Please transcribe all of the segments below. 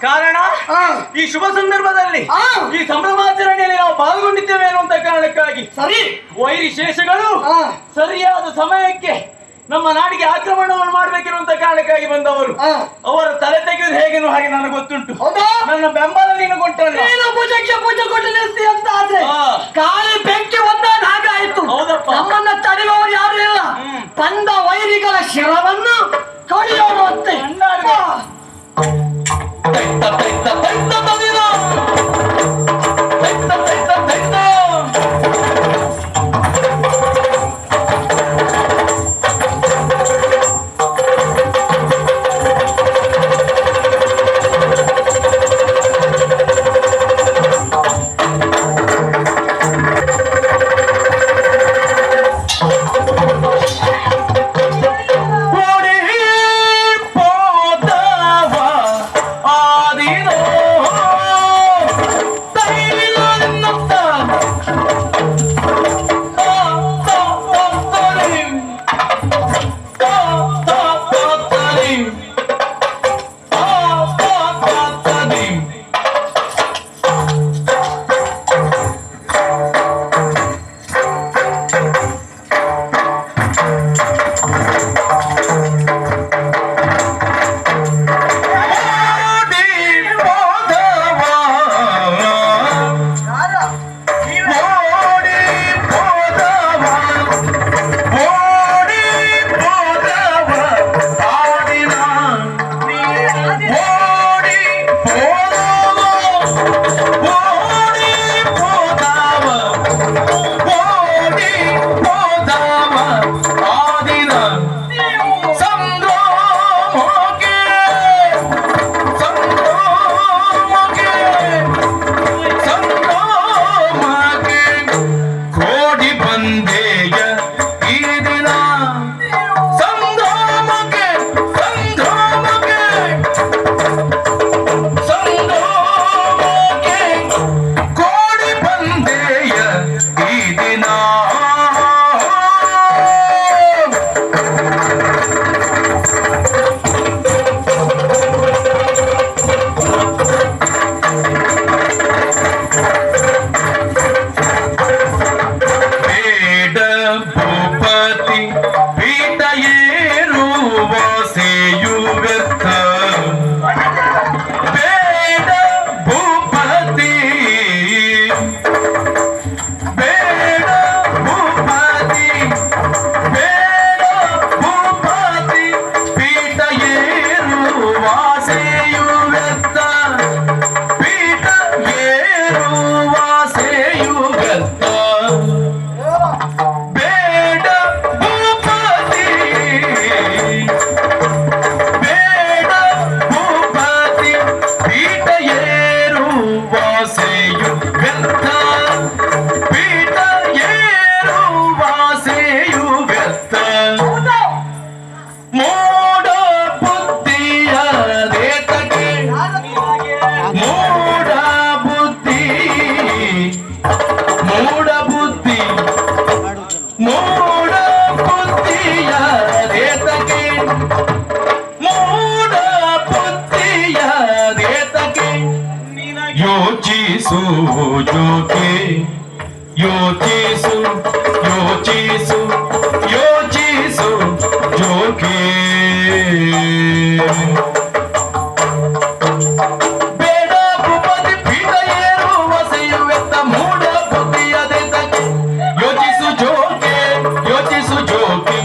ಕಾರಣ ಈ ಶುಭ ಸಂದರ್ಭದಲ್ಲಿ ಈ ಸಂಭ್ರಮಾಚರಣೆಯಲ್ಲಿ ನಾವು ಪಾಲ್ಗೊಂಡಿದ್ದೇವೆ ಅನ್ನುವಂತ ಕಾರಣಕ್ಕಾಗಿ ಸರಿ ವೈರಿ ಶೇಷಗಳು ಸರಿಯಾದ ಸಮಯಕ್ಕೆ ನಮ್ಮ ನಾಡಿಗೆ ಆಕ್ರಮಣವನ್ನು ಮಾಡಬೇಕಿರುವಂತ ಕಾರಣಕ್ಕಾಗಿ ಬಂದವರು. ಅವರ ತಲೆ ತೆಗೆದು ಹೇಗೇನು ಹಾಗೆ ನನಗೆ ಗೊತ್ತುಂಟು. ನನ್ನ ಬೆಂಬಲ ನೀನು ಕೊಟ್ಟರೆ ಭುಜಕ್ಕೆ ಭುಜ ಕೊಟ್ಟು ನಿಲ್ತಿ ಅಂತ ಆದ್ರೆ ಕಾಲಿ ಬೆಂಕಿ ಒಂದಾದ ಹಾಗೆ ಆಯ್ತು. ಹೌದಪ್ಪ, ನಮ್ಮನ್ನ ತಡೆಯುವವರು ಯಾರು ಇಲ್ಲ. ಬಂದ ವೈರಿಗಳ ಶಿರವನ್ನು ಕಡಿಯೋರು ಅಂತೆ. ಯೋಚಿಸು ಜೋಕೆ ಯೋಚಿಸು ಯೋಚಿಸು ಯೋಚಿಸು ಜೋಕೆ ಬೇಡ ಭೂಪತಿ ಪೀಠ ಏರುವ ಸೇಯುವೆತ್ತ ಮೂಢ ಬುದ್ಧಿಯದೆತಕ್ಕೆ ಯೋಚಿಸು ಜೋಕೆ ಯೋಚಿಸು ಜೋಕೆ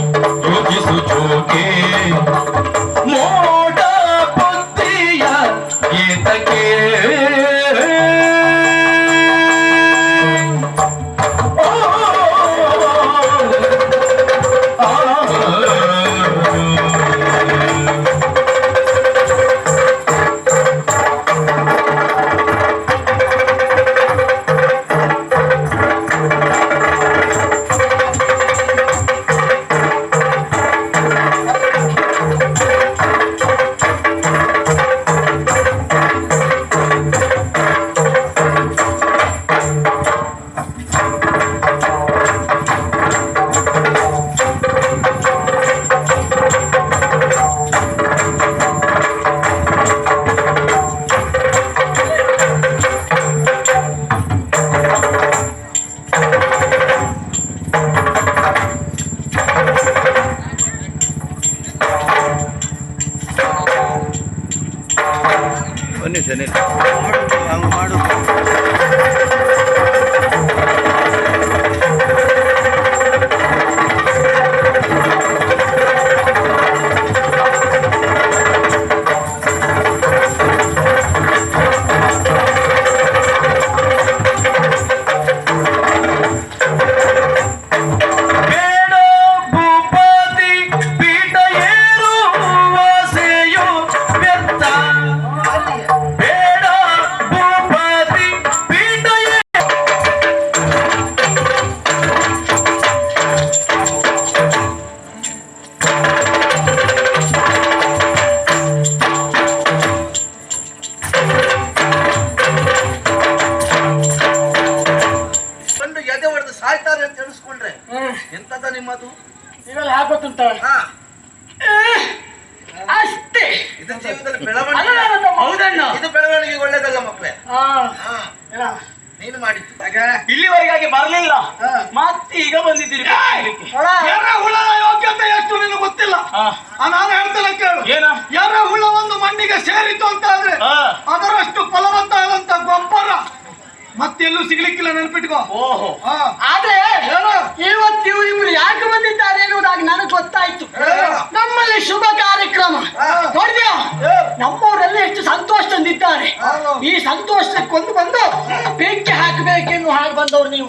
ಯೋಚಿಸು ಜೋಕೆ ಮೂಢ ಬುದ್ಧಿಯ ಏತಕ್ಕೆ ಎಂತದ ನಿಮ್ಮದು? ಇವೆಲ್ಲ ಯಾಕೆ ಗೊತ್ತುಂಟ ಹಾ, ಅಷ್ಟೇ. ಇದು ಜೀವನದಲ್ಲಿ ಅಲ್ಲ ಬೆಳವಣಿಗೆ. ನನ್ನ ತಮ್ಮ. ಹೌದಣ್ಣ. ಇದು ಬೆಳವಣಿಗೆ ಒಳ್ಳೇದಲ್ಲ ಮಕ್ಕಳೇ. ಹಾ. ಹಾ, ಏನ? ನೀನು ಮಾಡಿದ್ದು ಇಲ್ಲಿವರೆಗಾಗಿ ಬರಲಿಲ್ಲ, ಹಾ. ಮತ್ತೆ ಈಗ ಬಂದಿದ್ದೀರಿ ಮಾತಾಡ್ಲಿಕ್ಕೆ. ಹೊಳ. ಹುಳದ ಯೋಗ್ಯತೆ ಎಷ್ಟು ನಿನಗೆ ಗೊತ್ತಿಲ್ಲ. ಹಾ. ನಾನು ಹೇಳ್ತೇನೆ ಕೇಳು. ಏನ? ಹುಳ ಒಂದು ಮಣ್ಣಿಗೆ ಸೇರಿತು ಅಂತ ಆದ್ರೆ ಹಾ. ಅದರಷ್ಟು ಫಲವತ್ತ ಆದಂತ ಗೊಬ್ಬರ ಮತ್ತೆಲ್ಲೂ ಸಿಗ್ಲಿಕ್ಕಿಲ್ಲ, ನೆನ್ಪಿಟ್ಕೋ. ಓಹೋ. ಹಾ. ಆದ್ರೆ ಏನು? ಇವತ್ತು ಇವರು ಯಾಕೆ ಬಂದಿದ್ದಾರೆ ಎನ್ನುವುದಾಗಿ ನನಗೆ ಗೊತ್ತಾಯ್ತು. ಏನು? ನಮ್ಮಲ್ಲಿ ಶುಭ ಕಾರ್ಯಕ್ರಮ ನೋಡಿದ್ಯಾ? ನಮ್ಮವರೆಲ್ಲ ಎಷ್ಟು ಸಂತೋಷ ತಂದಿದ್ದಾರೆ. ಈ ಸಂತೋಷಕ್ಕೊಂದು ಬಂದು ಬೆಂಕಿ ಹಾಕಬೇಕೆನ್ನುವ ಹಾಗೆ ಬಂದವರು ನೀವು.